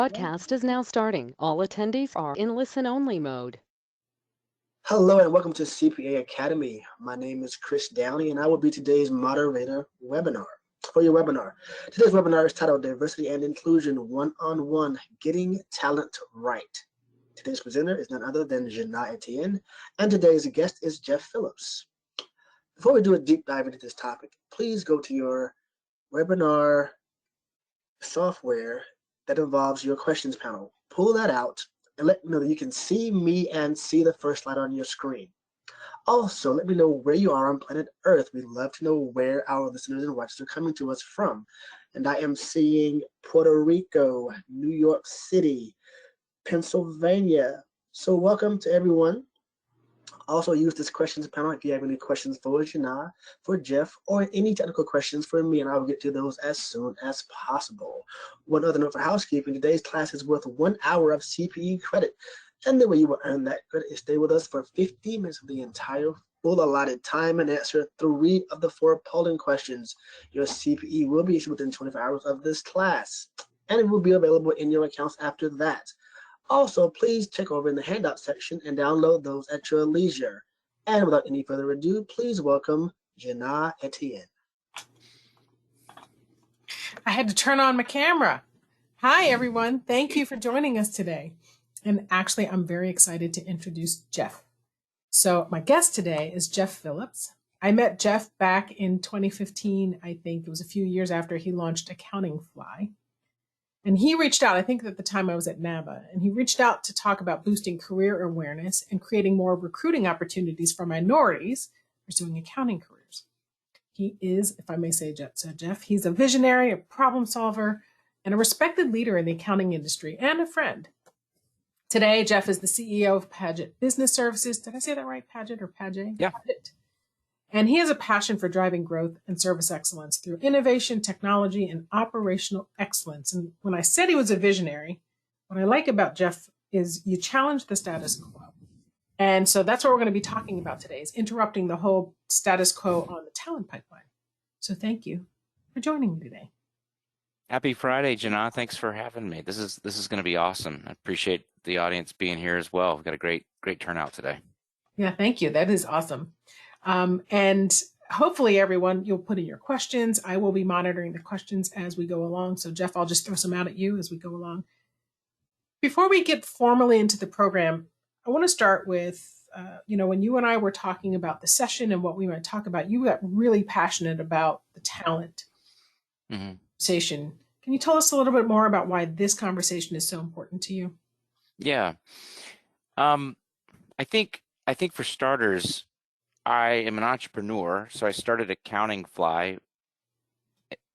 Podcast is now starting. All attendees are in listen-only mode. Hello and welcome to CPA Academy. My name is Chris Downey and I will be today's moderator for your webinar. Today's webinar is titled Diversity and Inclusion One-on-One, Getting Talent Right. Today's presenter is none other than Jina Etienne, and today's guest is Jeff Phillips. Before we do a deep dive into this topic, please go to your webinar software that involves your questions panel. Pull that out and let me know that you can see me and see the first slide on your screen. Also, let me know where you are on planet Earth. We'd love to know where our listeners and watchers are coming to us from. And I am seeing Puerto Rico, New York City, Pennsylvania. So welcome to everyone. Also use this questions panel if you have any questions for Jina, for Jeff, or any technical questions for me, and I will get to those as soon as possible. One other note for housekeeping, today's class is worth 1 hour of CPE credit. And the way you will earn that credit is stay with us for 15 minutes of the entire full allotted time and answer 3 of the 4 polling questions. Your CPE will be issued within 24 hours of this class, and it will be available in your accounts after that. Also, please check over in the handout section and download those at your leisure. And without any further ado, please welcome Jina Etienne. I had to turn on my camera. Hi, everyone. Thank you for joining us today. And actually, I'm very excited to introduce Jeff. So my guest today is Jeff Phillips. I met Jeff back in 2015. I think it was a few years after he launched Accounting Fly. And he reached out, I think at the time I was at NABA, and he reached out to talk about boosting career awareness and creating more recruiting opportunities for minorities pursuing accounting careers. He is, if I may say so, Jeff, he's a visionary, a problem solver, and a respected leader in the accounting industry and a friend. Today, Jeff is the CEO of Padgett Business Services. Did I say that right, Padgett or Padgett? Yeah. Padgett. And he has a passion for driving growth and service excellence through innovation, technology, and operational excellence. And when I said he was a visionary, what I like about Jeff is you challenge the status quo. And so that's what we're going to be talking about today, is interrupting the whole status quo on the talent pipeline. So thank you for joining me today. Happy Friday, Jina. Thanks for having me. This is going to be awesome. I appreciate the audience being here as well. We've got a great turnout today. Yeah, thank you. That is awesome. And hopefully everyone, you'll put in your questions. I will be monitoring the questions as we go along. So Jeff, I'll just throw some out at you as we go along. Before we get formally into the program, I want to start with, when you and I were talking about the session and what we might talk about, you got really passionate about the talent conversation. Can you tell us a little bit more about why this conversation is so important to you? Yeah. I think for starters, I am an entrepreneur, so I started Accounting Fly,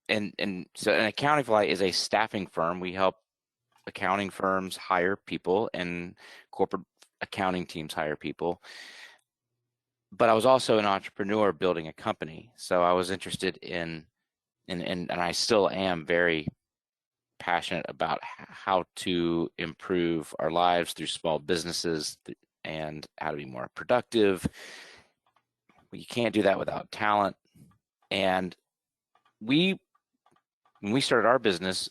and so an Accounting Fly is a staffing firm. We help accounting firms hire people and corporate accounting teams hire people. But I was also an entrepreneur building a company, so I was interested in and I still am very passionate about how to improve our lives through small businesses and how to be more productive. You can't do that without talent. And when we started our business,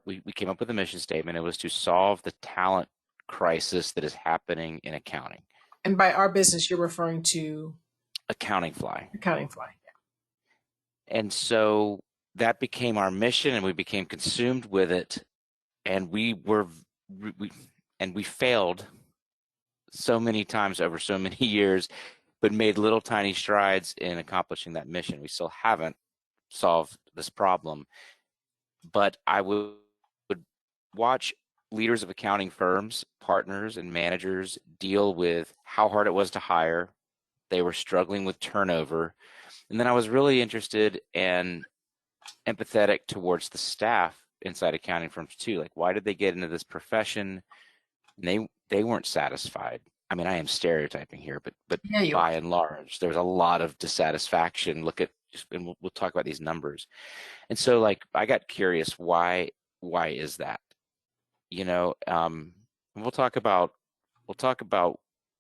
we came up with a mission statement. It was to solve the talent crisis that is happening in accounting. And by our business, you're referring to? Accounting Fly. Accounting Fly, yeah. And so that became our mission, and we became consumed with it. And we failed so many times over so many years, but made little tiny strides in accomplishing that mission. We still haven't solved this problem, but I would watch leaders of accounting firms, partners and managers deal with how hard it was to hire. They were struggling with turnover. And then I was really interested and empathetic towards the staff inside accounting firms too. Like, why did they get into this profession? And they weren't satisfied. I mean, I am stereotyping here, but yeah, by and large, there's a lot of dissatisfaction. And we'll talk about these numbers. And so, like, I got curious, why is that? We'll talk about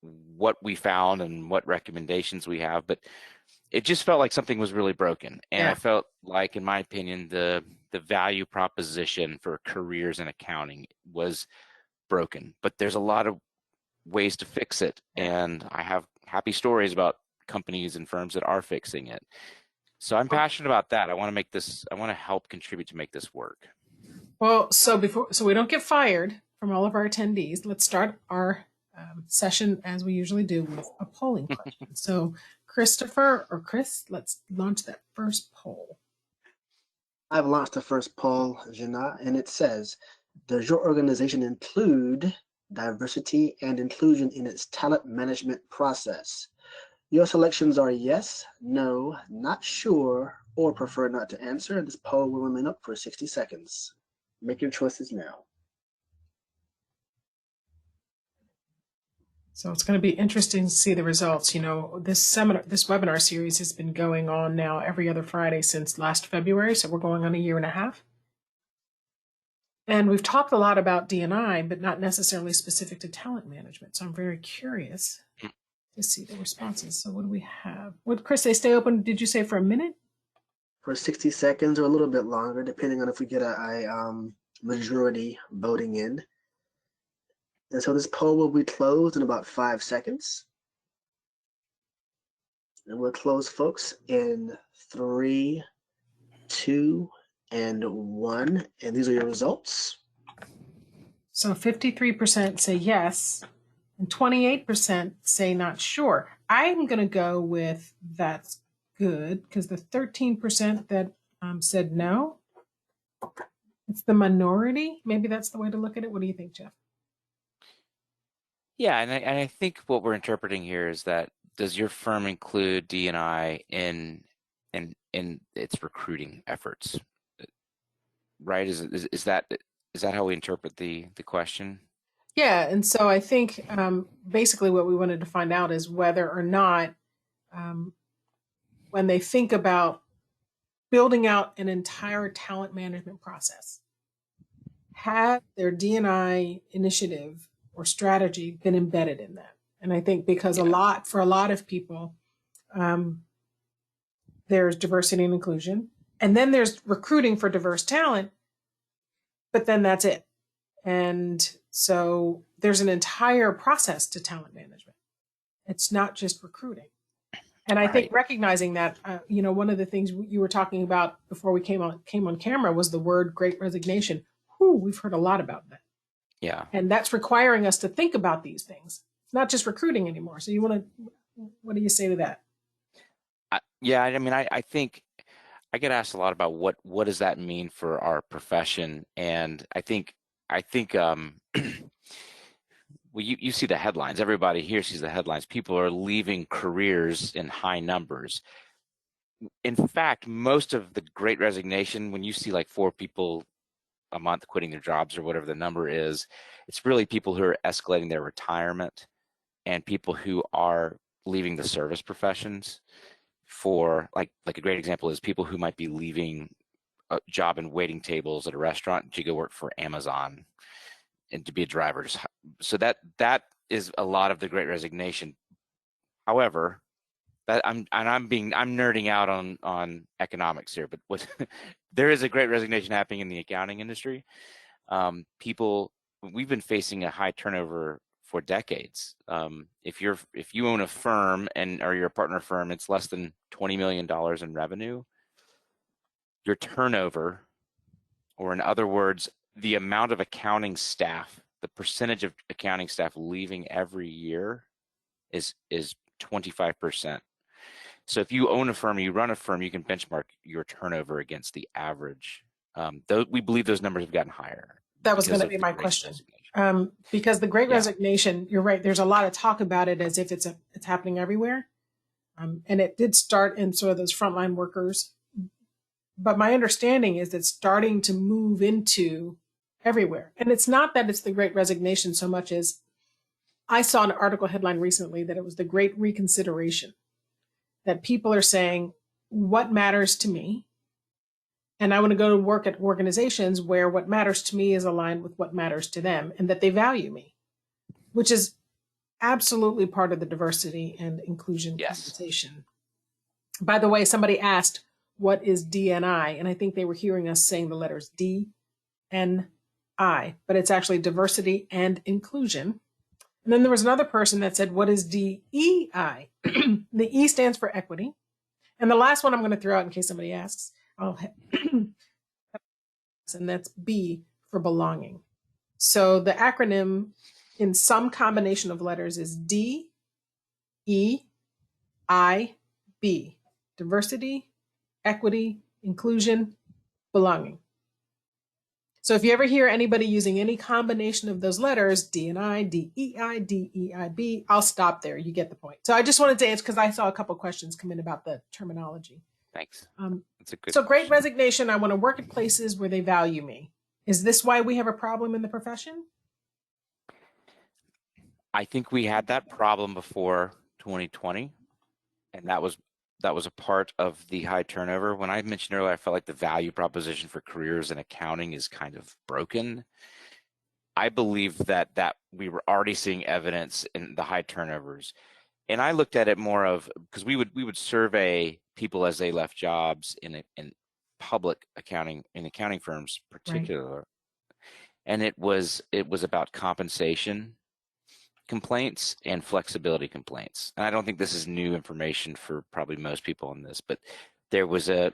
what we found and what recommendations we have, but it just felt like something was really broken. And yeah. I felt like, in my opinion, the the value proposition for careers in accounting was broken, but there's a lot of ways to fix it. And I have happy stories about companies and firms that are fixing it. So I'm passionate about that. I want to help contribute to make this work. Well, so we don't get fired from all of our attendees, let's start our session as we usually do with a polling question. So Christopher or Chris, let's launch that first poll. I've launched the first poll, Jina, and it says, does your organization include diversity and inclusion in its talent management process? Your selections are yes, no, not sure, or prefer not to answer. This poll will remain up for 60 seconds. Make your choices now. So it's going to be interesting to see the results. You know, this webinar series has been going on now every other Friday since last February. So we're going on a year and a half. And we've talked a lot about D&I, but not necessarily specific to talent management. So I'm very curious to see the responses. So what do we have? What, Chris, they stay open, did you say for a minute? For 60 seconds or a little bit longer, depending on if we get a majority voting in. And so this poll will be closed in about 5 seconds. And we'll close, folks, in 3, 2, and 1. And these are your results. So 53% say yes, and 28% say not sure. I'm going to go with that's good, because the 13% that said no, it's the minority. Maybe that's the way to look at it. What do you think, Jeff? Yeah, and I think what we're interpreting here is that, does your firm include D&I in its recruiting efforts? Right? Is that how we interpret the question? Yeah, and so I think basically what we wanted to find out is whether or not when they think about building out an entire talent management process, have their D&I initiative or strategy been embedded in that? And I think because for a lot of people, there's diversity and inclusion, and then there's recruiting for diverse talent, but then that's it. And so there's an entire process to talent management. It's not just recruiting. And I think recognizing that, one of the things you were talking about before we came on camera was the word Great Resignation. We've heard a lot about that. Yeah. And that's requiring us to think about these things. It's not just recruiting anymore. So what do you say to that? I think I get asked a lot about what does that mean for our profession, and I think well, you see the headlines. Everybody here sees the headlines. People are leaving careers in high numbers. In fact, most of the Great Resignation, when you see like 4 people a month quitting their jobs or whatever the number is, it's really people who are escalating their retirement and people who are leaving the service professions. For like a great example is people who might be leaving a job in waiting tables at a restaurant to go work for Amazon and to be a driver. So that is a lot of the Great Resignation. However, that I'm nerding out on economics here, but there is a Great Resignation happening in the accounting industry. We've been facing a high turnover for decades. If you own a firm or you're a partner firm, it's less than $20 million in revenue. Your turnover, or in other words, the amount of accounting staff, the percentage of accounting staff leaving every year is 25%. So if you own a firm, you run a firm, you can benchmark your turnover against the average. We believe those numbers have gotten higher. That was going to be my question. Because the Great Resignation, you're right, there's a lot of talk about it as if it's happening everywhere. And it did start in sort of those frontline workers. But my understanding is it's starting to move into everywhere. And it's not that it's the Great Resignation so much as I saw an article headline recently that it was the Great Reconsideration, that people are saying, what matters to me? And I want to go to work at organizations where what matters to me is aligned with what matters to them, and that they value me, which is absolutely part of the diversity and inclusion conversation. By the way, somebody asked, what is D&I? And I think they were hearing us saying the letters D, N, I, but it's actually diversity and inclusion. And then there was another person that said, what is DEI? The E stands for equity. And the last one I'm going to throw out in case somebody asks, and that's B for belonging. So the acronym in some combination of letters is D, E, I, B. Diversity, equity, inclusion, belonging. So if you ever hear anybody using any combination of those letters, D&I, DEI, DEIB, I'll stop there. You get the point. So I just wanted to answer because I saw a couple of questions come in about the terminology. Thanks. That's a good question. Great resignation. I want to work at places where they value me. Is this why we have a problem in the profession? I think we had that problem before 2020, and that was a part of the high turnover. When I mentioned earlier, I felt like the value proposition for careers in accounting is kind of broken. I believe that we were already seeing evidence in the high turnovers. And I looked at it more of, because we would survey people as they left jobs in public accounting, in accounting firms in particular. Right. And it was about compensation complaints and flexibility complaints. And I don't think this is new information for probably most people on this, but there was the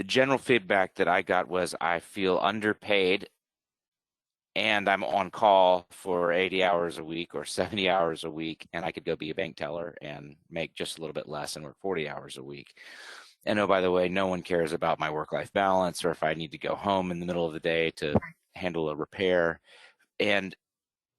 general feedback that I got was, I feel underpaid and I'm on call for 80 hours a week or 70 hours a week, and I could go be a bank teller and make just a little bit less and work 40 hours a week. And oh, by the way, no one cares about my work-life balance or if I need to go home in the middle of the day to handle a repair. And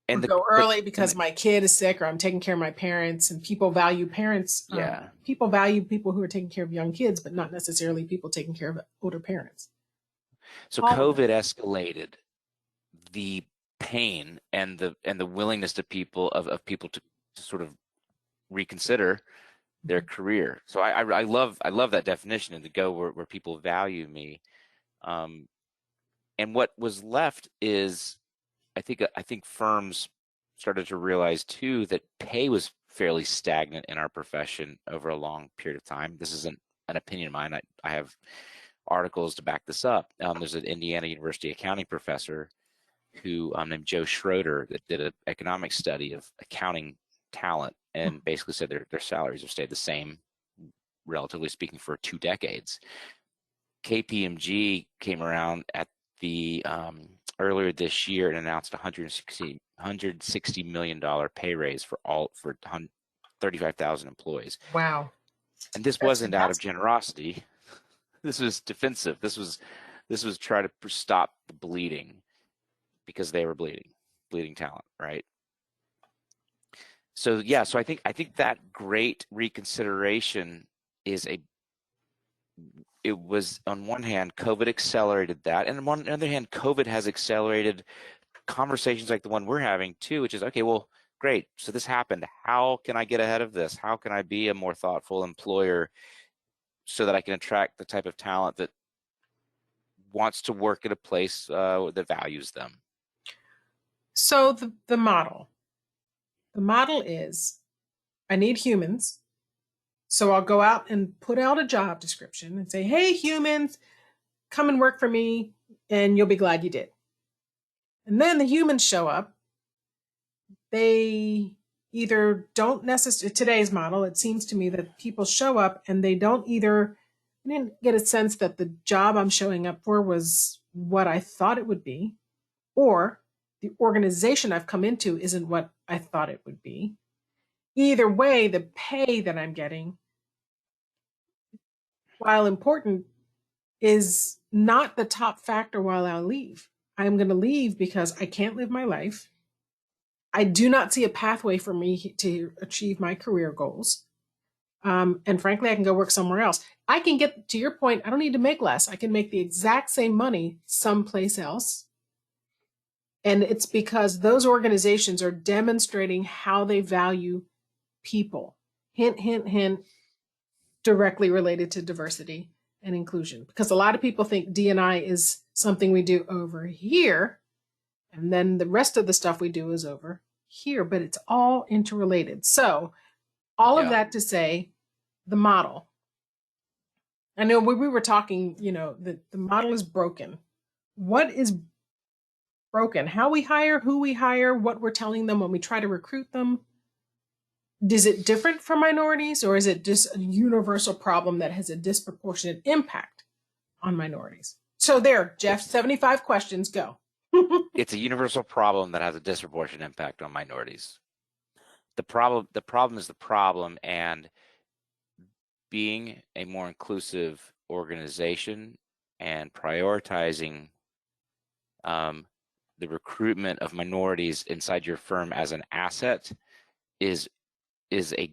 go early because my kid is sick, or I'm taking care of my parents, and people value parents. Yeah. People value people who are taking care of young kids, but not necessarily people taking care of older parents. So COVID escalated the pain and the willingness to people to sort of reconsider their career. So I love that definition, and to go where people value me. And what was left is, I think firms started to realize too that pay was fairly stagnant in our profession over a long period of time. This isn't an opinion of mine. I have articles to back this up. There's an Indiana University accounting professor who named Joe Schroeder that did an economic study of accounting talent and basically said their salaries have stayed the same, relatively speaking, for 2 decades. KPMG came around at the earlier this year and announced $160 million pay raise for 35,000 employees. Wow. And this wasn't out of generosity. This was defensive. This was try to stop the bleeding, because they were bleeding talent, right? So yeah, so I think that great reconsideration it was, on one hand, COVID accelerated that, and on the other hand, COVID has accelerated conversations like the one we're having too, which is, okay, well, great, so this happened. How can I get ahead of this? How can I be a more thoughtful employer so that I can attract the type of talent that wants to work at a place that values them? So the model is, I need humans. So I'll go out and put out a job description and say, hey, humans, come and work for me, and you'll be glad you did. And then the humans show up. They either don't necessarily, today's model, it seems to me that people show up and they didn't get a sense that the job I'm showing up for was what I thought it would be, or the organization I've come into isn't what I thought it would be. Either way, the pay that I'm getting, while important, is not the top factor while I'll leave. I'm going to leave because I can't live my life. I do not see a pathway for me to achieve my career goals. And frankly, I can go work somewhere else. I can get, to your point, I don't need to make less. I can make the exact same money someplace else. And it's because those organizations are demonstrating how they value people. Hint, hint, hint, directly related to diversity and inclusion. Because a lot of people think D&I is something we do over here, and then the rest of the stuff we do is over here, but it's all interrelated. So all of that to say, the model. I know when we were talking, the model is broken. What is broken? How we hire, who we hire, what we're telling them when we try to recruit them. Is it different for minorities, or is it just a universal problem that has a disproportionate impact on minorities? So there, Jeff, 75 questions, go. It's a universal problem that has a disproportionate impact on minorities. The problem is the problem, and being a more inclusive organization and prioritizing the recruitment of minorities inside your firm as an asset is a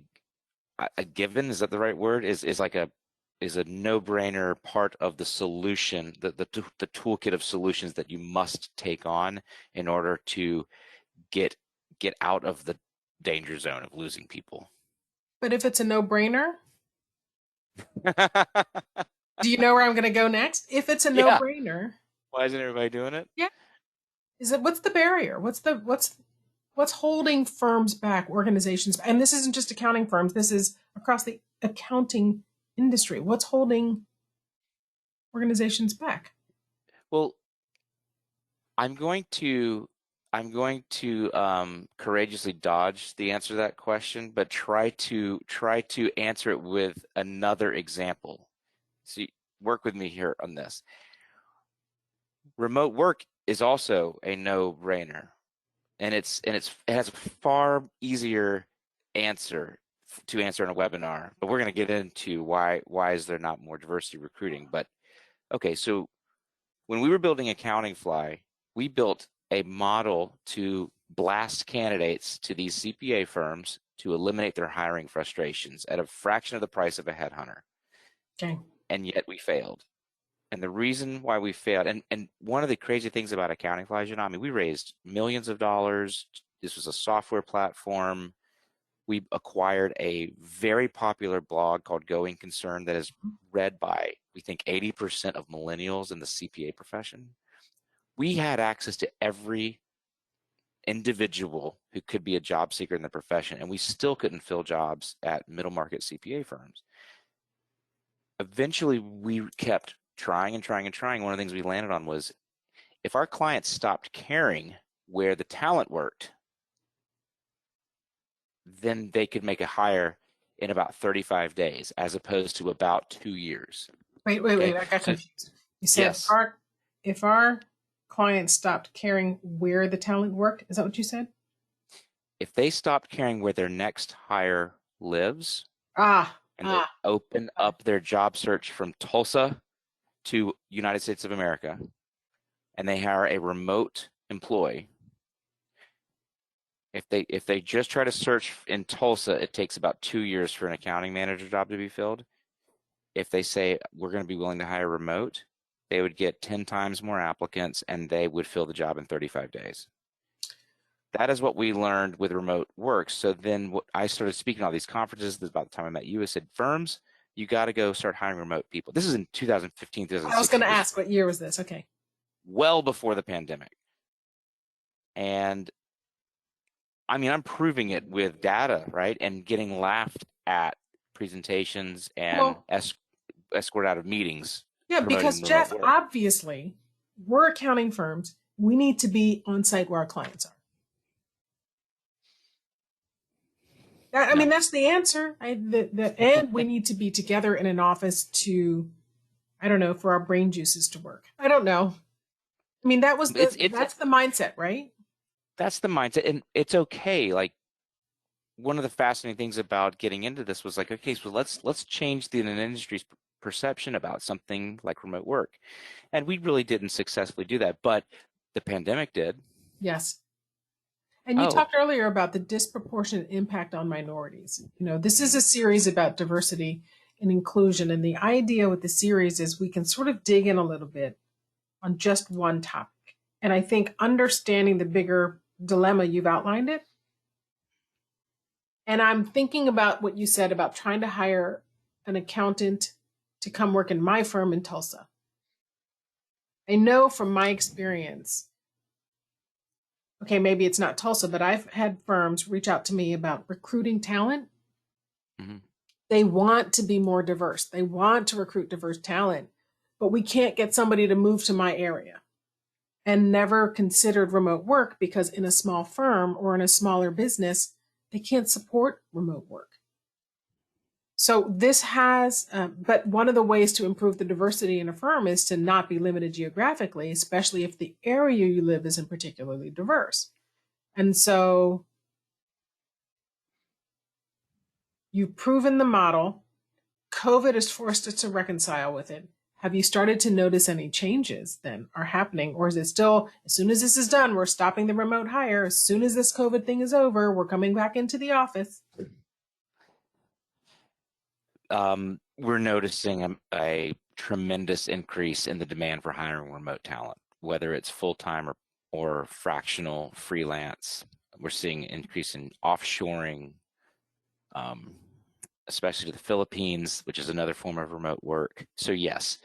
given. Is that the right word? Is a no-brainer part of the solution, the toolkit of solutions that you must take on in order to get out of the danger zone of losing people. But if it's a no-brainer, do you know where I'm going to go next? If it's a no-brainer, why isn't everybody doing it? Yeah. What's the barrier? What's holding firms back, organizations? And this isn't just accounting firms. This is across the accounting industry. What's holding organizations back? Well, I'm going to courageously dodge the answer to that question, but try to answer it with another example. See, work with me here on this. Remote work is also a no-brainer, and it has a far easier answer to answer in a webinar. But we're going to get into why is there not more diversity recruiting. But okay, so when we were building Accounting Fly, we built a model to blast candidates to these CPA firms to eliminate their hiring frustrations at a fraction of the price of a headhunter. Okay. And yet we failed. And the reason why we failed, and one of the crazy things about Accounting Fly, I mean, we raised millions of dollars. This was a software platform. We acquired a very popular blog called Going Concern that is read by, we think, 80% of millennials in the CPA profession. We had access to every individual who could be a job seeker in the profession, and we still couldn't fill jobs at middle market CPA firms. Eventually, we kept trying and trying and trying. One of the things we landed on was, if our clients stopped caring where the talent worked, then they could make a hire in about 35 days as opposed to about 2 years. Wait, I got confused. You said yes. if our clients stopped caring where the talent worked, is that what you said? If they stopped caring where their next hire lives, they open up their job search from Tulsa to United States of America, and they hire a remote employee, if they just try to search in Tulsa, it takes about 2 years for an accounting manager job to be filled. If they say we're going to be willing to hire remote, they would get 10 times more applicants, and they would fill the job in 35 days. That is what we learned with remote work. So then I started speaking at all these conferences. About the time I met you, I said, firms, you got to go start hiring remote people. This is in 2015, 2016. I was going to ask, what year was this? Okay. Well before the pandemic. And I mean, I'm proving it with data, right? And getting laughed at presentations and escorted out of meetings. Yeah, because Jeff, obviously, we're accounting firms. We need to be on site where our clients are. I mean, that's the answer. And we need to be together in an office to, I don't know, for our brain juices to work. I don't know. I mean, that's the mindset, right? That's the mindset, and it's okay. Like, one of the fascinating things about getting into this was like, okay, so let's change an industry's perception about something like remote work, and we really didn't successfully do that, but the pandemic did. Yes. And you talked earlier about the disproportionate impact on minorities. You know, this is a series about diversity and inclusion, and the idea with the series is we can sort of dig in a little bit on just one topic. And I think understanding the bigger dilemma, you've outlined it. And I'm thinking about what you said about trying to hire an accountant to come work in my firm in Tulsa. I know from my experience, okay, maybe it's not Tulsa, but I've had firms reach out to me about recruiting talent They want to be more diverse. They want to recruit diverse talent, but we can't get somebody to move to my area, and never considered remote work because in a small firm or in a smaller business, they can't support remote work. So this has, but one of the ways to improve the diversity in a firm is to not be limited geographically, especially if the area you live isn't particularly diverse. And so you've proven the model. COVID has forced us to reconcile with it. Have you started to notice any changes then are happening? Or is it still, as soon as this is done, we're stopping the remote hire. As soon as this COVID thing is over, we're coming back into the office? We're noticing a tremendous increase in the demand for hiring remote talent, whether it's full-time or fractional freelance. We're seeing an increase in offshoring, especially to the Philippines, which is another form of remote work. So yes,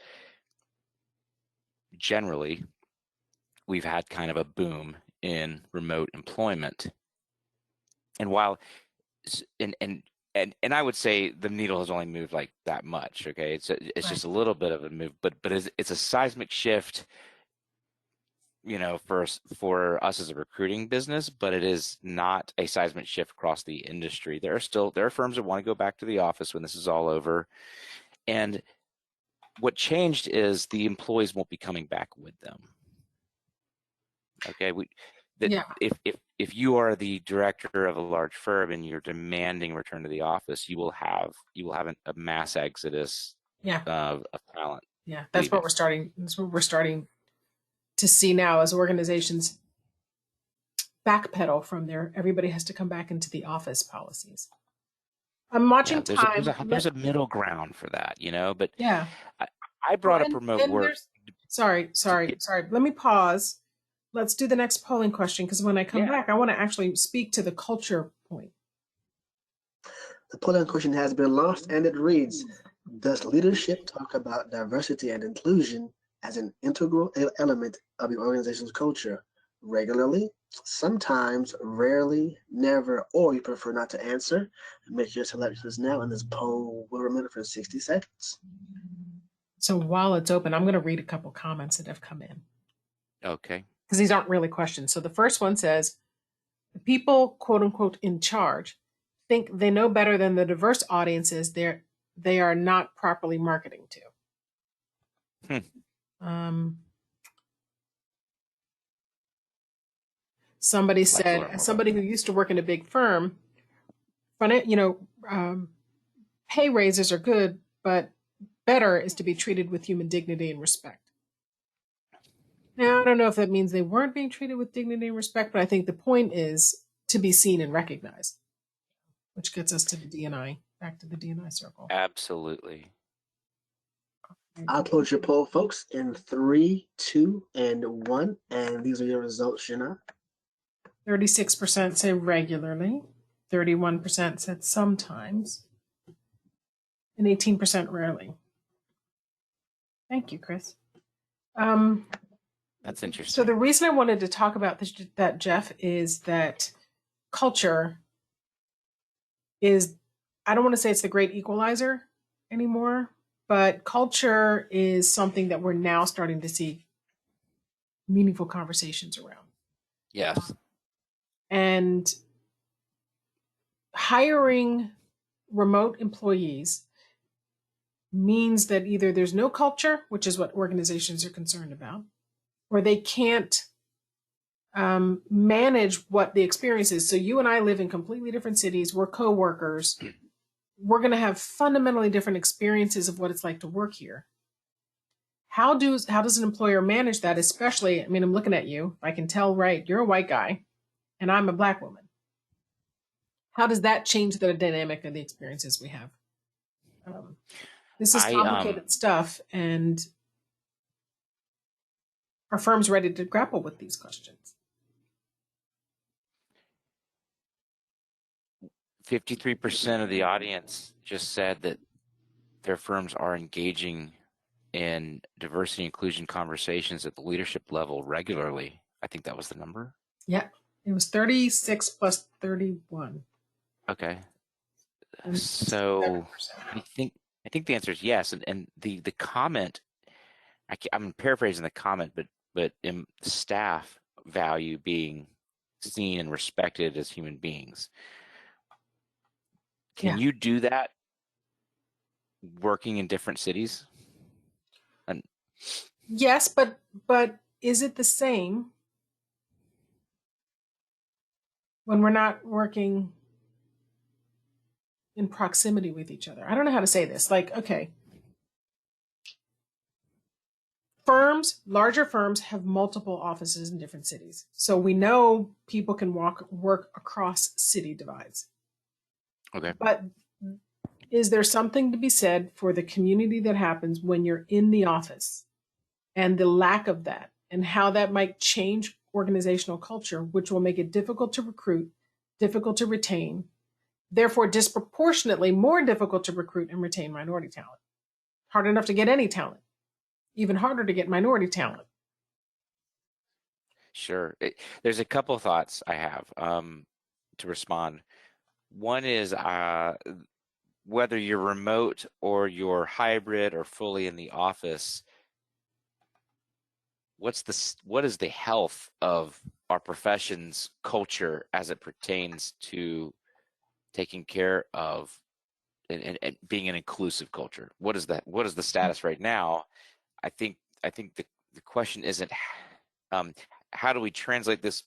generally, we've had kind of a boom in remote employment. And while, and I would say the needle has only moved like that much. Okay, it's Right. just a little bit of a move, but it's a seismic shift, you know, for us as a recruiting business. But it is not a seismic shift across the industry. There are firms that want to go back to the office when this is all over, and what changed is the employees won't be coming back with them. Okay, Yeah. If you are the director of a large firm and you're demanding return to the office, you will have a mass exodus Yeah. of talent. Yeah. That's what we're starting. That's what we're starting to see now as organizations backpedal from their everybody has to come back into the office policies. I'm watching time. There's a middle ground for that, you know, but yeah. I brought up remote work. Sorry. Let me pause. Let's do the next polling question, because when I come back, I want to actually speak to the culture point. The polling question has been launched and it reads, does leadership talk about diversity and inclusion as an integral element of your organization's culture regularly, sometimes, rarely, never, or you prefer not to answer? Make your selections now, and this poll will remain for 60 seconds. So while it's open, I'm going to read a couple comments that have come in. Okay. Because these aren't really questions. So the first one says, the people, quote unquote, in charge think they know better than the diverse audiences they are not properly marketing to. Somebody said, as somebody who used to work in a big firm, pay raises are good, but better is to be treated with human dignity and respect. Now, I don't know if that means they weren't being treated with dignity and respect, but I think the point is to be seen and recognized, which gets us to the D&I, back to the D&I circle. Absolutely. I'll close your poll, folks, in 3, 2, and 1. And these are your results, Jina. 36% say regularly, 31% said sometimes, and 18% rarely. Thank you, Chris. That's interesting. So the reason I wanted to talk about that, Jeff, is that culture is, I don't want to say it's the great equalizer anymore, but culture is something that we're now starting to see meaningful conversations around. Yes. And hiring remote employees means that either there's no culture, which is what organizations are concerned about, or they can't manage what the experience is. So you and I live in completely different cities. We're co-workers. We're going to have fundamentally different experiences of what it's like to work here. How does an employer manage that? Especially, I mean, I'm looking at you. I can tell, right? You're a white guy and I'm a Black woman. How does that change the dynamic of the experiences we have? This is complicated stuff, and our firm's ready to grapple with these questions. 53% of the audience just said that their firms are engaging in diversity inclusion conversations at the leadership level regularly. I think that was the number. Yeah, it was 36 plus 31. Okay. So 7%. I think the answer is yes. And the comment, I'm paraphrasing the comment, but in staff value being seen and respected as human beings. Can Yeah. you do that working in different cities? And Yes, but is it the same when we're not working in proximity with each other? I don't know how to say this. Like, okay, larger firms have multiple offices in different cities. So we know people can work across city divides. okay, But is there something to be said for the community that happens when you're in the office and the lack of that and how that might change organizational culture, which will make it difficult to recruit, difficult to retain, therefore disproportionately more difficult to recruit and retain minority talent? Hard enough to get any talent, even harder to get minority talent. sure. There's a couple of thoughts I have to respond. One is whether you're remote or you're hybrid or fully in the office, what is the health of our profession's culture as it pertains to taking care of and being an inclusive culture? What is that? What is the status right now? I think the question isn't how do we translate this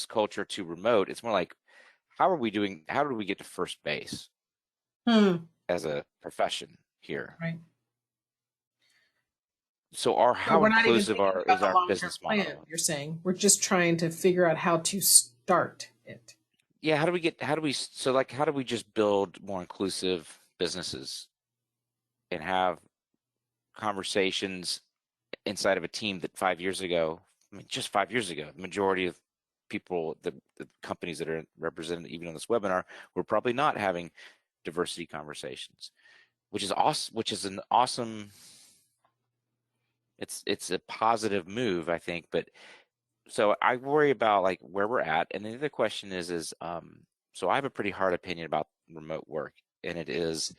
culture to remote? It's more like how are we doing? How do we get to first base as a profession here? Right. So So how we're not even inclusive thinking about is the our long-term business plan, model? you're saying. We're just trying to figure out how to start it. Yeah, how do we just build more inclusive businesses and have conversations inside of a team that 5 years ago, I mean, just 5 years ago, the majority of people, the companies that are represented even on this webinar, were probably not having diversity conversations, which is awesome, which is an awesome, it's a positive move, I think. But so I worry about like where we're at. And the other question is so I have a pretty hard opinion about remote work, and it is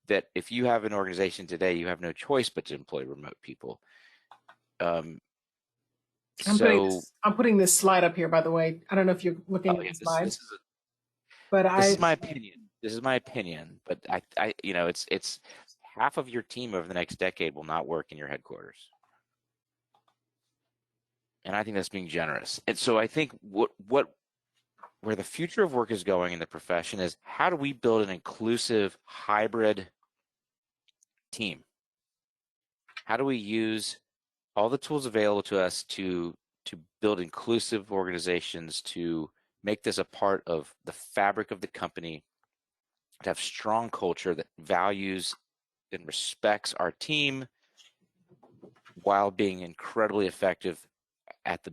that if you have an organization today, you have no choice but to employ remote people. So I'm putting this slide up here, by the way. I don't know if you're looking oh at yeah, the slides, but this I, is my opinion. This is my opinion, but I it's half of your team over the next decade will not work in your headquarters. And I think that's being generous. And so I think where the future of work is going in the profession is how do we build an inclusive hybrid team? How do we use all the tools available to us to build inclusive organizations, to make this a part of the fabric of the company, to have strong culture that values and respects our team while being incredibly effective at the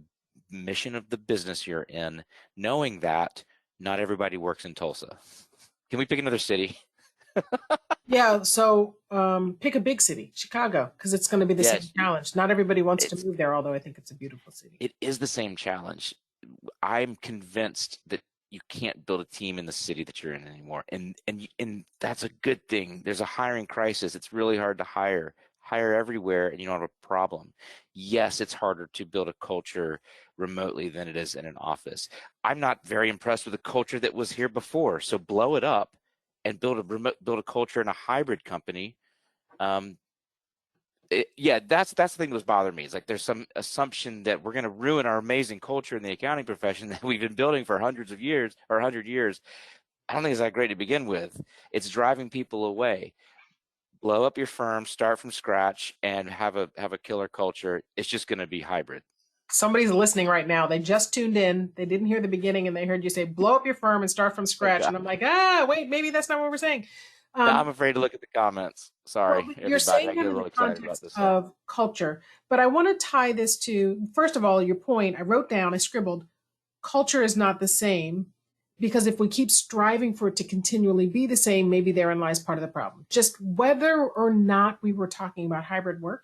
mission of the business you're in, knowing that not everybody works in Tulsa. Can we pick another city? yeah, so pick a big city, Chicago, because it's going to be the same Yes, challenge. Not everybody wants to it's move there, although I think it's a beautiful city. it is the same challenge. I'm convinced that you can't build a team in the city that you're in anymore, and that's a good thing. There's a hiring crisis. It's really hard to hire everywhere, and you don't have a problem. Yes, it's harder to build a culture remotely than it is in an office. I'm not very impressed with the culture that was here before, so blow it up and build a culture in a hybrid company. Yeah, that's the thing that was bothering me. It's like there's some assumption that we're going to ruin our amazing culture in the accounting profession that we've been building for hundreds of years or 100 years. I don't think it's that great to begin with. It's driving people away. Blow up your firm, start from scratch, and have a killer culture. It's just going to be hybrid. Somebody's listening right now. They just tuned in. They didn't hear the beginning, and they heard you say, blow up your firm and start from Oh scratch. God. And I'm like, wait, maybe that's not what we're saying. Now I'm afraid to look at the comments. Well, Sorry, you're everybody. saying I that get a in the little excited about context this stuff. of culture, but I want to tie this to, first of all, your point. I wrote down, I scribbled, culture is not the same, because if we keep striving for it to continually be the same, maybe therein lies part of the problem. Just whether or not we were talking about hybrid work,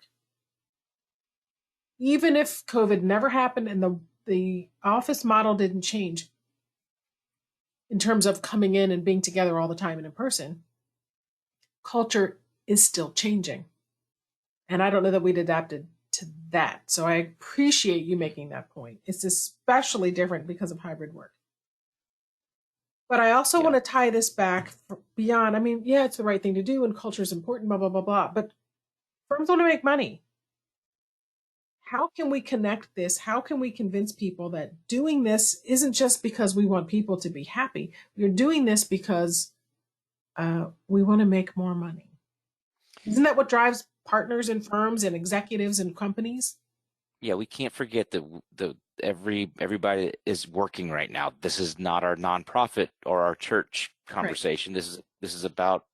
even if COVID never happened and the office model didn't change, in terms of coming in and being together all the time and in person, culture is still changing. And I don't know that we'd adapted to that. So I appreciate you making that point. It's especially different because of hybrid work. But I also want to tie this back beyond. I mean, yeah, it's the right thing to do and culture is important, blah, blah, blah, blah. But firms want to make money. How can we connect this? How can we convince people that doing this isn't just because we want people to be happy? We're doing this because we want to make more money. Isn't that what drives partners in firms and executives and companies? Yeah, we can't forget that everybody is working right now. This is not our nonprofit or our church conversation. Right. This is about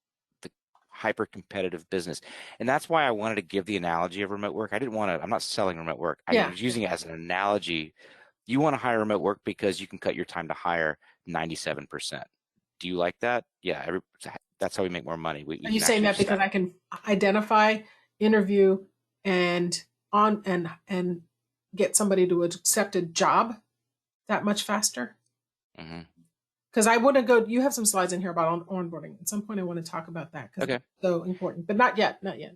the hyper competitive business, and that's why I wanted to give the analogy of remote work. I'm not selling remote work. I was using it as an analogy. You want to hire remote work because you can cut your time to hire 97%. Do you like that? Yeah, that's how we make more money. Are you saying that because I can identify, interview, and get somebody to accept a job that much faster? Because I want to go. You have some slides in here about onboarding. At some point, I want to talk about that because it's so important. But not yet. Not yet.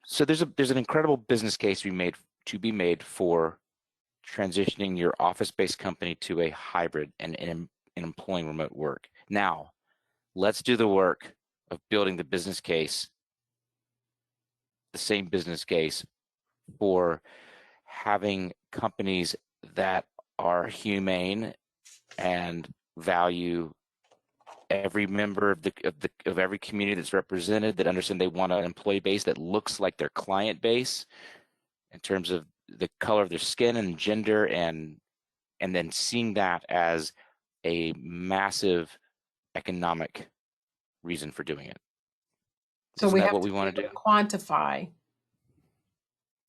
So there's an incredible business case to be made for transitioning your office-based company to a hybrid and employing remote work. Now, let's do the work of building the business case, the same business case for having companies that are humane and value every member of every community that's represented, that understand they want an employee base that looks like their client base in terms of the color of their skin and gender, and then seeing that as a massive economic reason for doing it. So we have what we want to do. Quantify.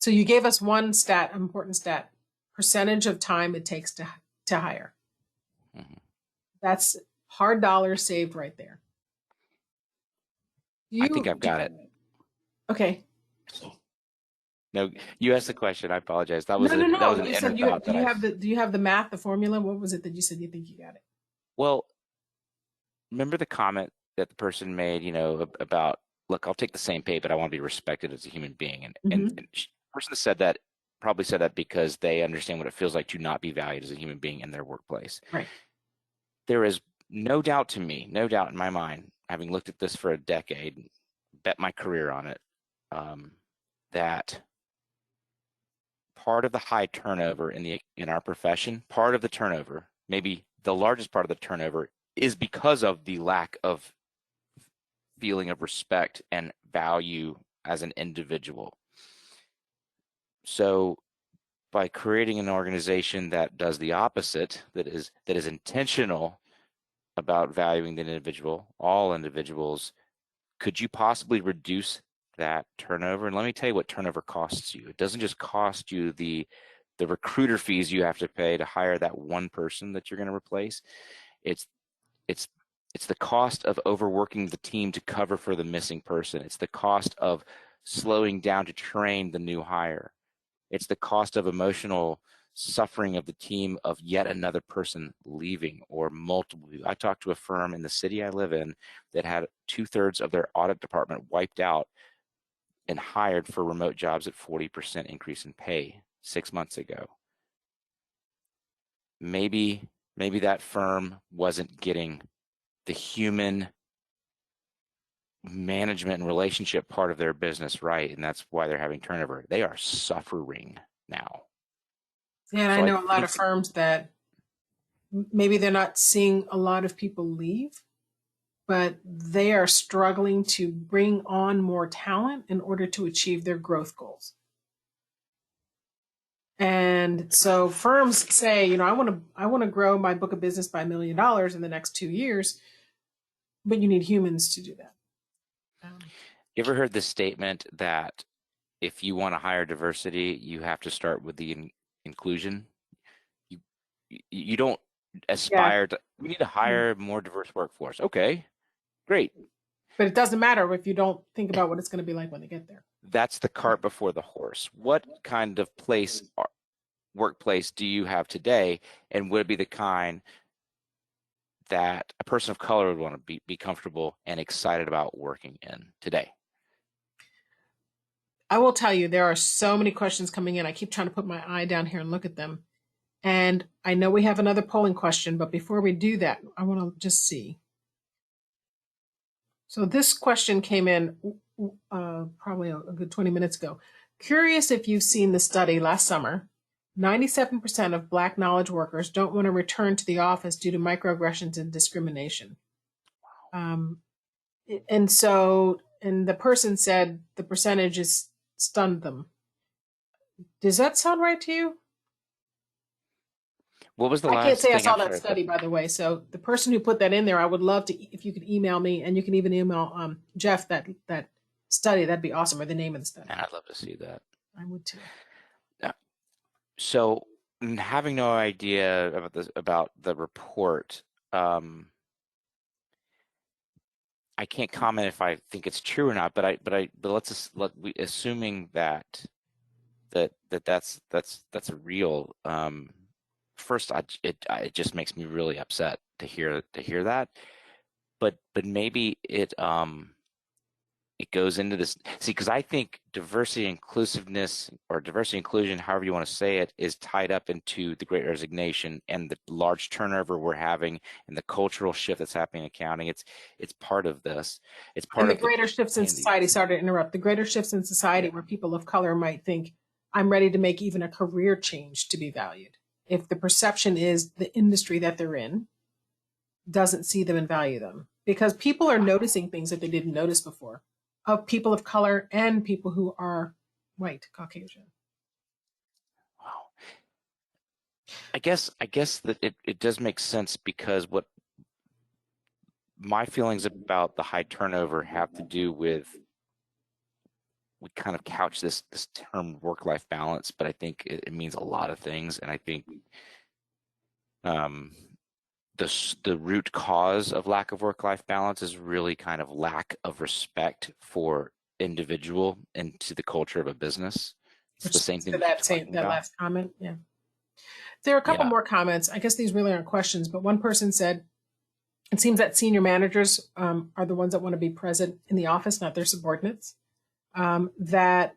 So you gave us one stat, important stat, percentage of time it takes to hire. That's hard dollars saved right there. I think I've got it. Okay. No, you asked the question. I apologize. That was no. That was you said do you have the math, the formula? What was it that you said you think you got it? Well, remember the comment that the person made, about, look, I'll take the same pay, but I want to be respected as a human being. And the person that said that probably said that because they understand what it feels like to not be valued as a human being in their workplace. Right. There is no doubt in my mind, having looked at this for a decade, bet my career on it, that part of the high turnover in our profession, part of the turnover, maybe the largest part of the turnover, is because of the lack of feeling of respect and value as an individual. So by creating an organization that does the opposite, that is intentional about valuing the individual, all individuals, could you possibly reduce that turnover? And let me tell you what turnover costs you. It doesn't just cost you the recruiter fees you have to pay to hire that one person that you're going to replace. It's the cost of overworking the team to cover for the missing person. It's the cost of slowing down to train the new hire. It's the cost of emotional suffering of the team of yet another person leaving, or multiple. I talked to a firm in the city I live in that had 2/3 of their audit department wiped out and hired for remote jobs at 40% increase in pay 6 months ago. Maybe that firm wasn't getting the human management and relationship part of their business right, and that's why they're having turnover. They are suffering now. Yeah, and so I know a lot of firms that maybe they're not seeing a lot of people leave, but they are struggling to bring on more talent in order to achieve their growth goals. And so firms say, I want to grow my book of business by $1 million in the next 2 years, but you need humans to do that. You ever heard the statement that if you want to hire diversity, you have to start with the inclusion? You don't aspire to, we need to hire more diverse workforce. Okay, great. But it doesn't matter if you don't think about what it's going to be like when they get there. That's the cart before the horse. What kind of workplace do you have today? And would it be the kind that a person of color would want to be comfortable and excited about working in today? I will tell you, there are so many questions coming in. I keep trying to put my eye down here and look at them. And I know we have another polling question, but before we do that, I want to just see. So this question came in probably a good 20 minutes ago. Curious if you've seen the study last summer. 97% of Black knowledge workers don't want to return to the office due to microaggressions and discrimination. And the person said the percentages stunned them. Does that sound right to you? What was the I last can't say I thing? saw that study, by the way. So the person who put that in there, I would love to, if you could email me, and you can even email Jeff that study. That'd be awesome, or the name of the study. I'd love to see that. I would too. So, having no idea about the report, I can't comment if I think it's true or not. But assuming that's a real. First, it just makes me really upset to hear that. But maybe it goes into this. See, because I think diversity, inclusiveness, or diversity inclusion, however you want to say it, is tied up into the Great Resignation and the large turnover we're having and the cultural shift that's happening in accounting. It's part of this. It's part of the greater shifts in society. Sorry to interrupt. The greater shifts in society where people of color might think, I'm ready to make even a career change to be valued. If the perception is the industry that they're in doesn't see them and value them, because people are noticing things that they didn't notice before, of people of color and people who are white, Caucasian. Wow. I guess that it does make sense, because what my feelings about the high turnover have to do with, we kind of couch this term work-life balance, but I think it means a lot of things. And I think the root cause of lack of work-life balance is really kind of lack of respect for individual and to the culture of a business. It's the same thing that last comment. Yeah. There are a couple more comments. I guess these really aren't questions, but one person said, it seems that senior managers are the ones that want to be present in the office, not their subordinates. That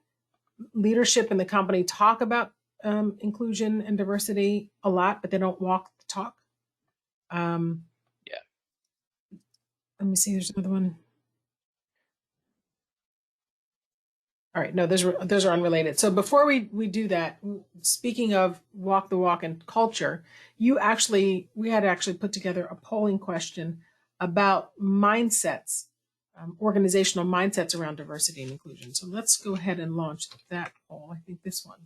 leadership in the company talk about inclusion and diversity a lot, but they don't walk the talk. Let me see. There's another one. All right. No, those are unrelated. So before we do that, speaking of walk the walk and culture, we had actually put together a polling question about mindsets, organizational mindsets around diversity and inclusion. So let's go ahead and launch that poll. I think this one.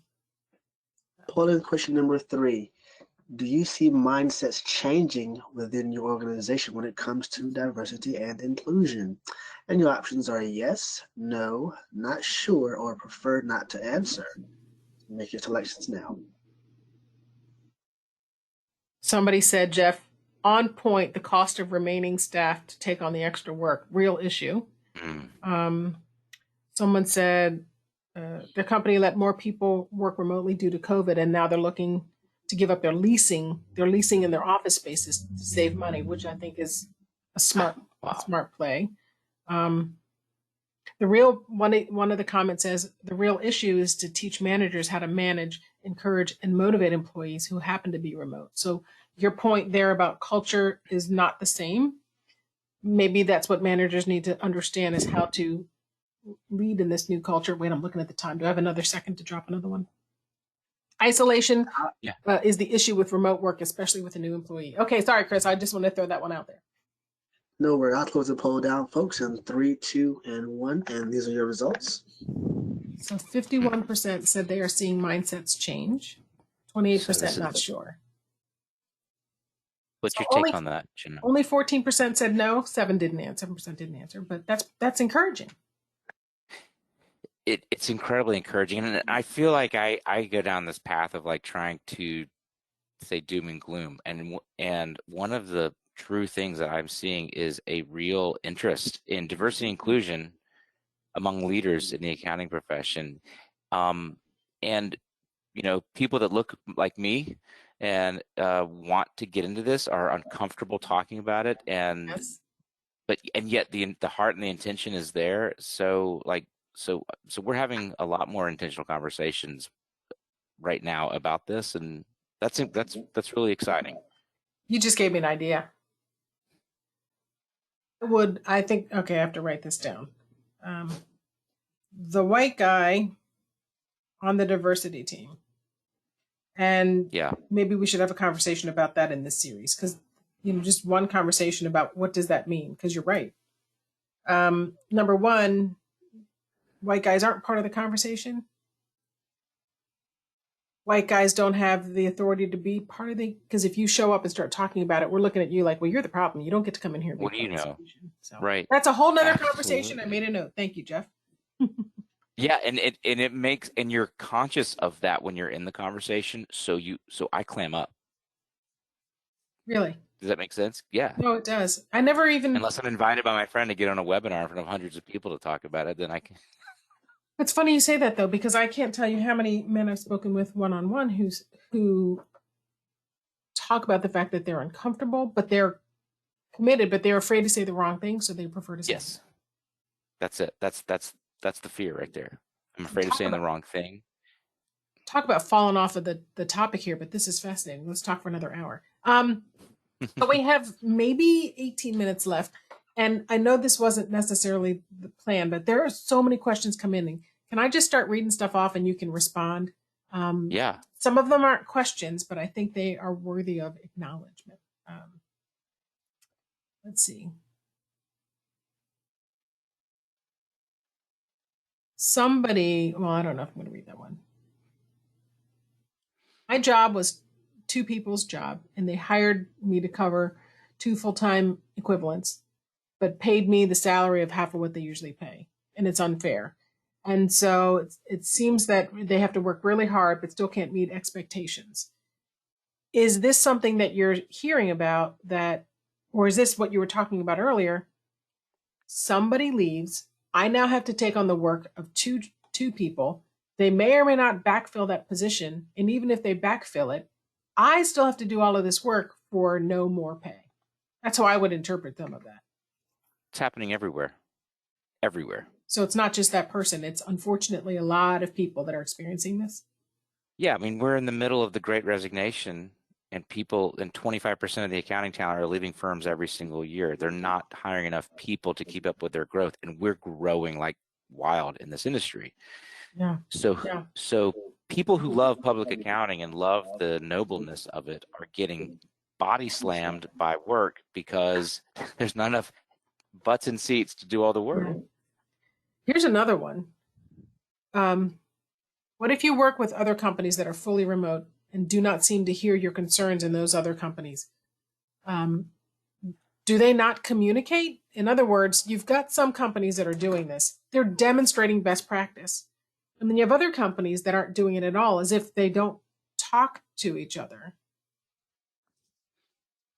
Polling question number 3. Do you see mindsets changing within your organization when it comes to diversity and inclusion? And your options are yes, no, not sure, or prefer not to answer. Make your selections now. Somebody said, Jeff, on point, the cost of remaining staff to take on the extra work, real issue. Someone said the company let more people work remotely due to COVID, and now they're looking to give up their leasing in their office spaces to save money, which I think is a smart play. One of the comments says the real issue is to teach managers how to manage, encourage, and motivate employees who happen to be remote. So your point there about culture is not the same. Maybe that's what managers need to understand, is how to lead in this new culture. Wait, I'm looking at the time. Do I have another second to drop another one? Isolation is the issue with remote work, especially with a new employee. Okay, sorry, Chris. I just want to throw that one out there. No worries. I'll close the poll down, folks, in 3, 2, and 1. And these are your results. So 51% said they are seeing mindsets change. 28% not sure. What's your take on that, Jina? Only 14% said no. 7% didn't answer. But that's encouraging. It's incredibly encouraging, and I feel like I go down this path of like trying to say doom and gloom, and one of the true things that I'm seeing is a real interest in diversity and inclusion among leaders in the accounting profession, and people that look like me and want to get into this, are uncomfortable talking about it, and Yes. yet the heart and the intention is there. So we're having a lot more intentional conversations right now about this, and that's really exciting. You just gave me an idea. I think, okay, I have to write this down. The white guy on the diversity team. And Yeah. maybe we should have a conversation about that in this series, because just one conversation about what does that mean, because you're right. Number one, white guys aren't part of the conversation. White guys don't have the authority to be part of because if you show up and start talking about it, we're looking at you like, well, you're the problem. You don't get to come in here and be What do you part of the know? solution. So Right. that's a whole nother Absolutely. conversation. I made a note. Thank you, Jeff. Yeah, and it makes, and you're conscious of that when you're in the conversation, so I clam up. Really? Does that make sense? Yeah. No, it does. I never even. Unless I'm invited by my friend to get on a webinar in front of hundreds of people to talk about it, then I can. It's funny you say that, though, because I can't tell you how many men I've spoken with one-on-one who talk about the fact that they're uncomfortable, but they're committed, but they're afraid to say the wrong thing, so they prefer to say. Yes. That's it. That's the fear right there. I'm afraid of saying the wrong thing. Talk about falling off of the topic here, but this is fascinating. Let's talk for another hour. But we have maybe 18 minutes left. And I know this wasn't necessarily the plan, but there are so many questions come in. Can I just start reading stuff off and you can respond? Yeah. Some of them aren't questions, but I think they are worthy of acknowledgement. Let's see. Well, I don't know if I'm going to read that one. My job was two people's job, and they hired me to cover 2 full-time equivalents, but paid me the salary of half of what they usually pay. And it's unfair. And so it seems that they have to work really hard, but still can't meet expectations. Is this something that you're hearing about or is this what you were talking about earlier? Somebody leaves. I now have to take on the work of two people. They may or may not backfill that position. And even if they backfill it, I still have to do all of this work for no more pay. That's how I would interpret some of that. It's happening everywhere. Everywhere. So it's not just that person. It's unfortunately a lot of people that are experiencing this. Yeah, I mean, we're in the middle of the Great Resignation, and 25% of the accounting talent are leaving firms every single year. They're not hiring enough people to keep up with their growth, and we're growing like wild in this industry. Yeah. So people who love public accounting and love the nobleness of it are getting body slammed by work because there's not enough butts in seats to do all the work. Right. Here's another one. What if you work with other companies that are fully remote and do not seem to hear your concerns in those other companies? Do they not communicate? In other words, you've got some companies that are doing this. They're demonstrating best practice. And then you have other companies that aren't doing it at all, as if they don't talk to each other.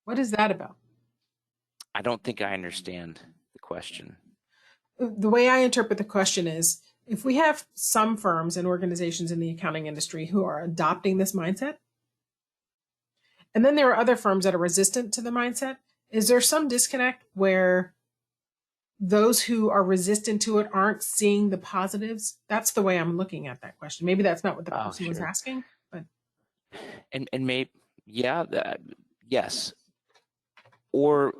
What is that about? I don't think I understand the question. The way I interpret the question is, if we have some firms and organizations in the accounting industry who are adopting this mindset, and then there are other firms that are resistant to the mindset, is there some disconnect where those who are resistant to it aren't seeing the positives? That's the way I'm looking at that question. Maybe that's not what the person was asking, but and maybe yes, or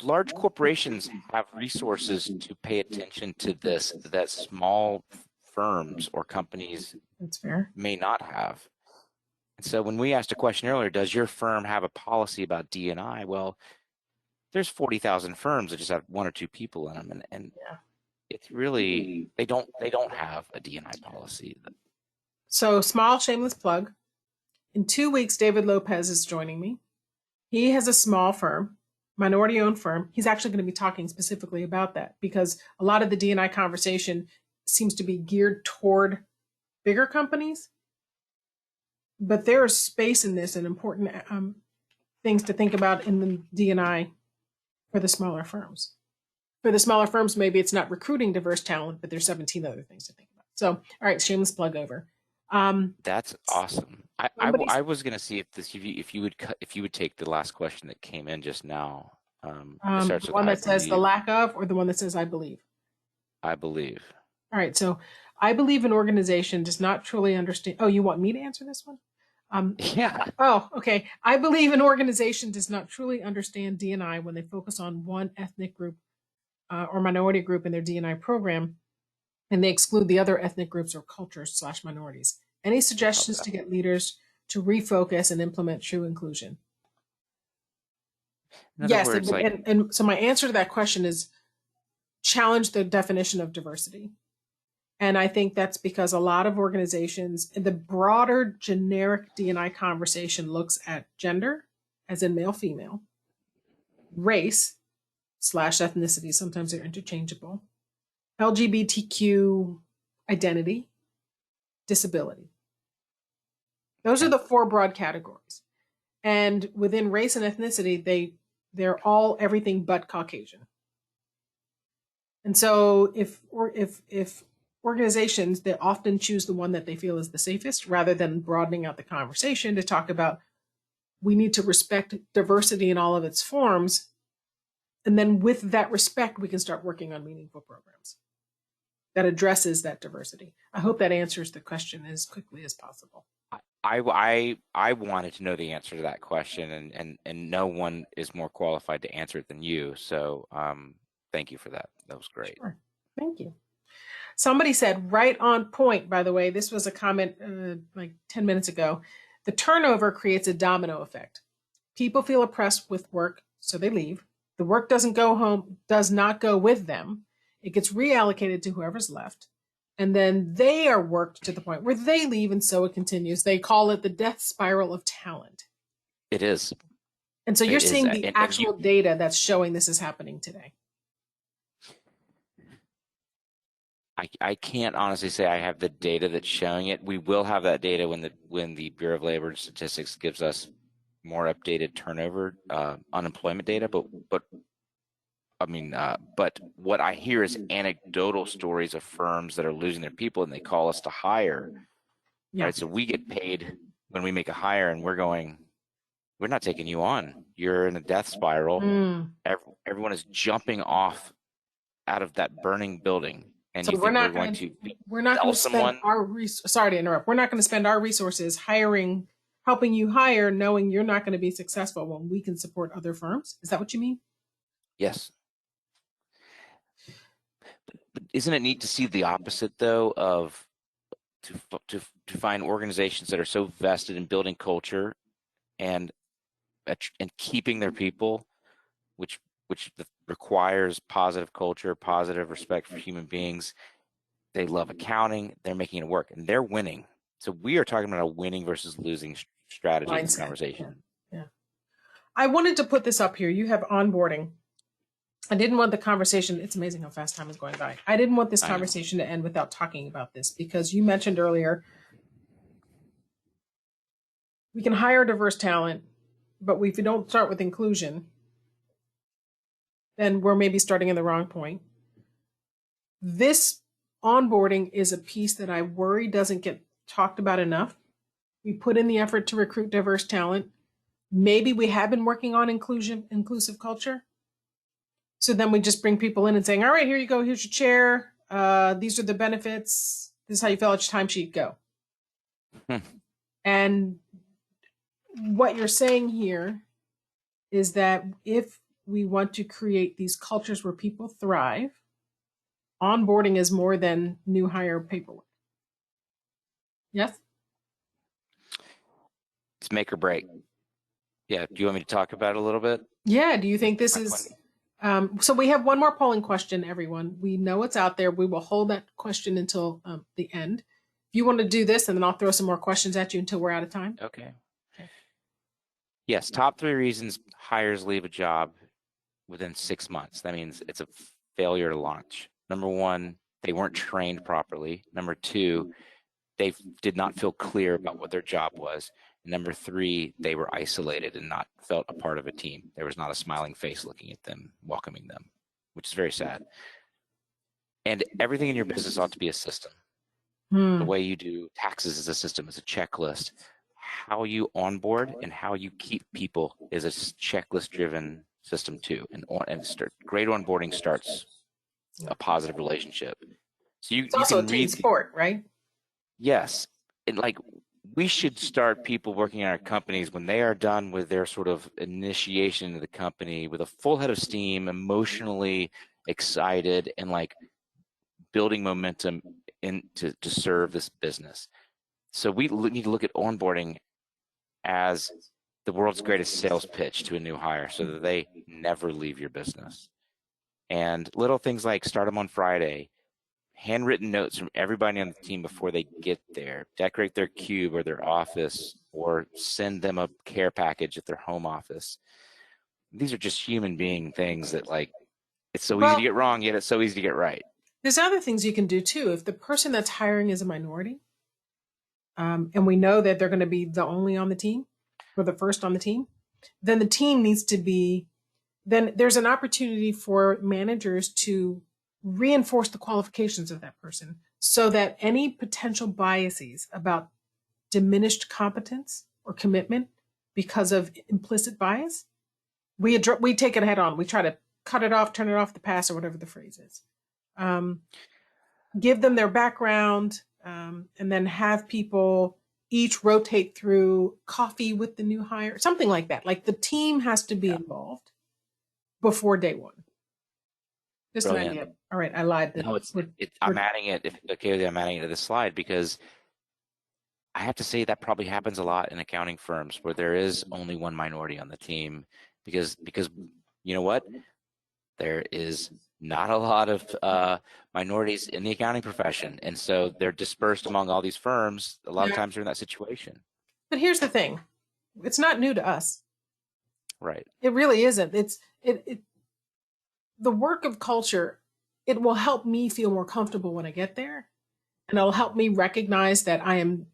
large corporations have resources to pay attention to this that small firms or companies that's fair. May not have. And so when we asked a question earlier, does your firm have a policy about D&I? Well, there's 40,000 firms that just have 1 or 2 people in them, and it's really they don't have a D&I policy. So, small shameless plug. In 2 weeks, David Lopez is joining me. He has a small firm, minority-owned firm. He's actually going to be talking specifically about that because a lot of the D&I conversation seems to be geared toward bigger companies. But there is space in this and important things to think about in the D&I for the smaller firms. For the smaller firms, maybe it's not recruiting diverse talent, but there's 17 other things to think about. So, all right, shameless plug over. That's awesome. Somebody, I was gonna see if you would take the last question that came in just now. It starts the with one I that says the believe. lack of, or the one that says I believe. I believe. All right. So I believe an organization does not truly understand. Oh, you want me to answer this one? Yeah. Oh, okay. I believe an organization does not truly understand D&I when they focus on one ethnic group or minority group in their D&I program, and they exclude the other ethnic groups or cultures/minorities. Any Love suggestions that. to get leaders to refocus and implement true inclusion? In other Yes, words, like and so my answer to that question is challenge the definition of diversity. And I think that's because a lot of organizations, the broader generic D&I conversation looks at gender, as in male, female, race/ethnicity, sometimes they're interchangeable, LGBTQ identity, disability. Those are the four broad categories. And within race and ethnicity, they're all everything but Caucasian. And so if organizations, they often choose the one that they feel is the safest rather than broadening out the conversation to talk about we need to respect diversity in all of its forms. And then with that respect, we can start working on meaningful programs that addresses that diversity. I hope that answers the question as quickly as possible. I wanted to know the answer to that question, and no one is more qualified to answer it than you. So thank you for that. That was great. Sure. Thank you. Somebody said, right on point, by the way, this was a comment like 10 minutes ago. The turnover creates a domino effect. People feel oppressed with work, so they leave. The work does not go with them. It gets reallocated to whoever's left. And then they are worked to the point where they leave, and so it continues. They call it the death spiral of talent. It is. And so you're It is, seeing the and actual data that's showing this is happening today. I can't honestly say I have the data that's showing it. We will have that data when the Bureau of Labor Statistics gives us more updated turnover unemployment data. But what I hear is anecdotal stories of firms that are losing their people and they call us to hire. Yeah. Right. So we get paid when we make a hire and we're not taking you on. You're in a death spiral. Everyone is jumping off out of that burning building. And so you think we're going to spend someone? Sorry to interrupt. We're not going to spend our resources helping you hire, knowing you're not going to be successful when we can support other firms. Is that what you mean? Yes. But isn't it neat to see the opposite though of to find organizations that are so vested in building culture and keeping their people, which requires positive culture, positive respect for human beings. They love accounting. They're making it work, and they're winning. So we are talking about a winning versus losing strategy in this conversation. Yeah. I wanted to put this up here. You have onboarding. I didn't want the conversation. It's amazing how fast time is going by. I didn't want this conversation to end without talking about this because you mentioned earlier we can hire diverse talent, but if we don't start with inclusion, then we're maybe starting in the wrong point. This onboarding is a piece that I worry doesn't get talked about enough. We put in the effort to recruit diverse talent. Maybe we have been working on inclusive culture. So then we just bring people in and saying, all right, here you go. Here's your chair. These are the benefits. This is how you fill out your timesheet. Go. And what you're saying here is that if we want to create these cultures where people thrive, onboarding is more than new hire paperwork. Yes? It's make or break. Yeah. Do you want me to talk about it a little bit? Yeah. Do you think this is... so we have one more polling question, everyone. We know it's out there. We will hold that question until the end. If you want to do this, and then I'll throw some more questions at you until we're out of time. Okay. Yes. Top 3 reasons hires leave a job within 6 months. That means it's a failure to launch. Number 1, they weren't trained properly. Number 2, they did not feel clear about what their job was. Number 3, they were isolated and not felt a part of a team. There was not a smiling face looking at them, welcoming them, which is very sad. And everything in your business ought to be a system. The way you do taxes is a system, it's a checklist. How you onboard and how you keep people is a checklist-driven system too. And great onboarding starts a positive relationship. So It's you also a can team read. sport, right? Yes, and like we should start people working in our companies when they are done with their sort of initiation into the company with a full head of steam, emotionally excited, and like building momentum to serve this business. So we need to look at onboarding as the world's greatest sales pitch to a new hire so that they never leave your business. And little things like start them on Friday, handwritten notes from everybody on the team before they get there, decorate their cube or their office, or send them a care package at their home office. These are just human being things that like, it's so easy to get wrong, yet it's so easy to get right. There's other things you can do too. If the person that's hiring is a minority, and we know that they're going to be the only on the team or the first on the team, then the team needs to be, then there's an opportunity for managers to reinforce the qualifications of that person so that any potential biases about diminished competence or commitment because of implicit bias, we take it head on. We try to cut it off, turn it off the pass, or whatever the phrase is. Give them their background, and then have people each rotate through coffee with the new hire, something like that. Like the team has to be involved before day one. Just Brilliant. an idea. All right, I lied. No, I'm adding it. If okay, I'm adding it to this slide because I have to say that probably happens a lot in accounting firms where there is only one minority on the team because you know what? There is not a lot of minorities in the accounting profession, and so they're dispersed among all these firms. A lot of times they're in that situation. But here's the thing: it's not new to us. Right. It really isn't. The work of culture. It will help me feel more comfortable when I get there, and it'll help me recognize that I am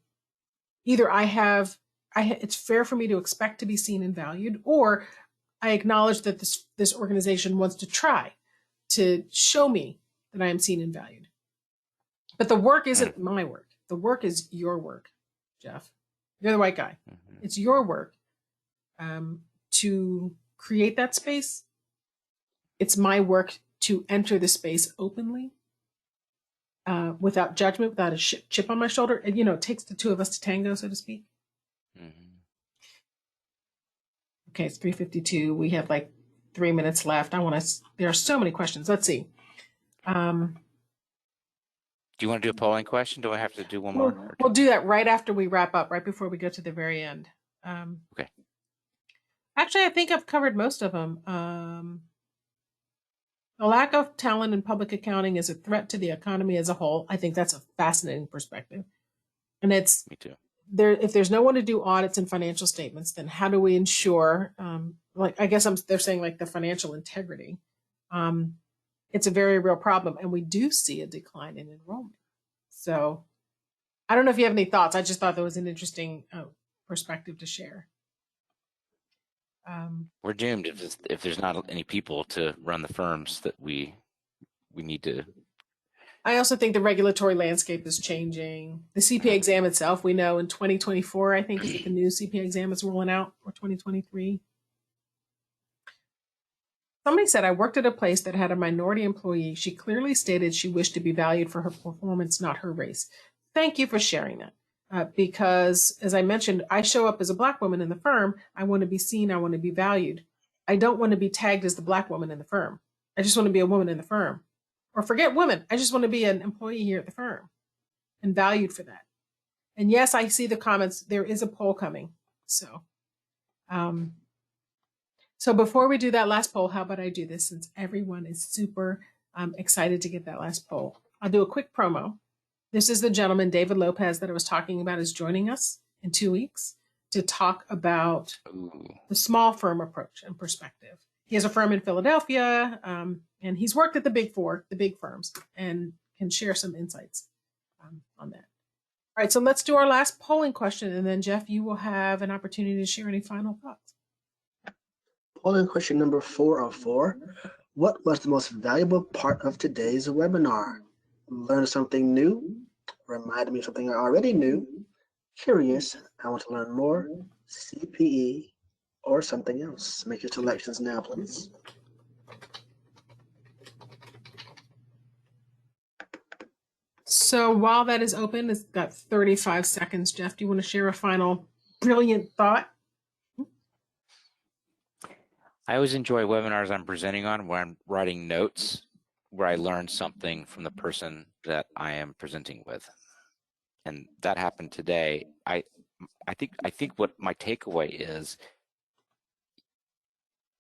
either it's fair for me to expect to be seen and valued, or I acknowledge that this organization wants to try to show me that I am seen and valued. But the work isn't my work. The work is your work, Jeff. You're the white guy. Mm-hmm. It's your work to create that space. It's my work to enter the space openly, without judgment, without a chip on my shoulder. And, it takes the two of us to tango, so to speak. Mm-hmm. Okay, it's 3:52. We have like 3 minutes left. There are so many questions. Let's see. Do you want to do a polling question? Do I have to do one more? We'll do that right after we wrap up, right before we go to the very end. Okay. Actually, I think I've covered most of them. The lack of talent in public accounting is a threat to the economy as a whole. I think that's a fascinating perspective. And it's me too. If there's no one to do audits and financial statements, then how do we ensure, they're saying like the financial integrity? It's a very real problem. And we do see a decline in enrollment. So I don't know if you have any thoughts. I just thought that was an interesting perspective to share. We're doomed if there's not any people to run the firms that we need to. I also think the regulatory landscape is changing. The CPA exam itself, we know in 2024, I think, is that the new CPA exam is rolling out, or 2023. Somebody said, I worked at a place that had a minority employee. She clearly stated she wished to be valued for her performance, not her race. Thank you for sharing that. Because, as I mentioned, I show up as a Black woman in the firm. I want to be seen. I want to be valued. I don't want to be tagged as the Black woman in the firm. I just want to be a woman in the firm. Or forget women. I just want to be an employee here at the firm and valued for that. And yes, I see the comments. There is a poll coming. So before we do that last poll, how about I do this, since everyone is super excited to get that last poll. I'll do a quick promo. This is the gentleman, David Lopez, that I was talking about, is joining us in 2 weeks to talk about the small firm approach and perspective. He has a firm in Philadelphia, and he's worked at the big four, the big firms, and can share some insights on that. All right, so let's do our last polling question, and then, Jeff, you will have an opportunity to share any final thoughts. Polling question number 4 of 4. What was the most valuable part of today's webinar? Learn something new remind me of something I already knew, curious, I want to learn more, CPE, or something else. Make your selections now, please. So while that is open, it's got 35 seconds. Jeff, do you want to share a final brilliant thought? I always enjoy webinars I'm presenting on where I'm writing notes where I learn something from the person that I am presenting with. And that happened today. I think what my takeaway is,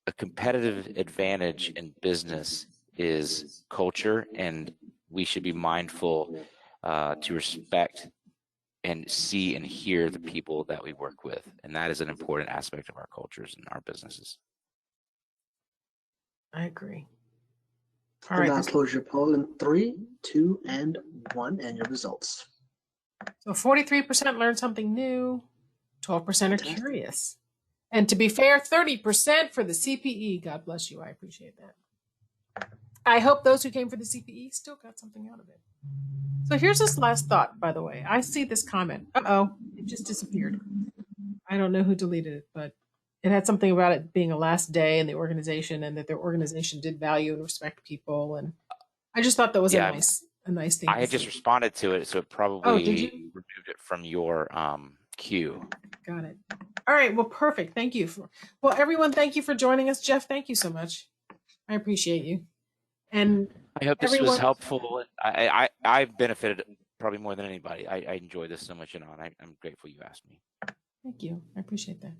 a competitive advantage in business is culture, and we should be mindful to respect and see and hear the people that we work with. And that is an important aspect of our cultures and our businesses. I agree. All right. Now close your poll in 3, 2, and 1, and your results. So 43% learned something new, 12% are curious. And to be fair, 30% for the CPE. God bless you. I appreciate that. I hope those who came for the CPE still got something out of it. So here's this last thought, by the way. I see this comment. Uh-oh, it just disappeared. I don't know who deleted it, but it had something about it being a last day in the organization and that their organization did value and respect people. And I just thought that was a nice thing. I had just responded to it, so it probably removed it from your queue. Got it. All right. Well, perfect. Thank you. Well, everyone, thank you for joining us. Jeff, thank you so much. I appreciate you. And I hope this was helpful. I've benefited probably more than anybody. I enjoy this so much, and I'm grateful you asked me. Thank you. I appreciate that.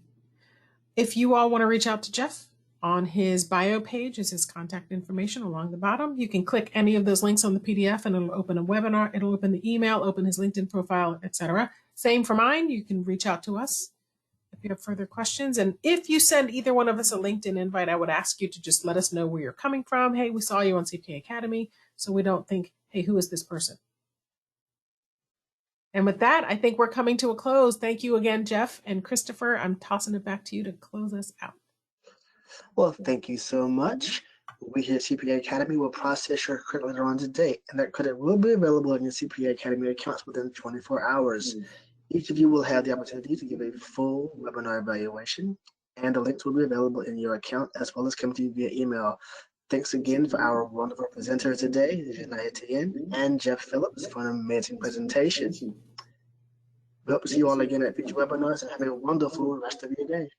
If you all want to reach out to Jeff, on his bio page is his contact information along the bottom. You can click any of those links on the PDF and it'll open a webinar, it'll open the email, open his LinkedIn profile, etc. Same for mine. You can reach out to us if you have further questions. And if you send either one of us a LinkedIn invite, I would ask you to just let us know where you're coming from. Hey, we saw you on CPA Academy, so we don't think, hey, who is this person? And with that, I think we're coming to a close. Thank you again, Jeff and Christopher. I'm tossing it back to you to close us out. Well, thank you so much. We here at CPA Academy will process your credit later on today, and that credit will be available in your CPA Academy accounts within 24 hours. Each of you will have the opportunity to give a full webinar evaluation, and the links will be available in your account as well as coming to you via email. Thanks again for our wonderful presenters today, Jina Etienne and Jeff Phillips, for an amazing presentation. We hope to see you all again at future webinars and have a wonderful rest of your day.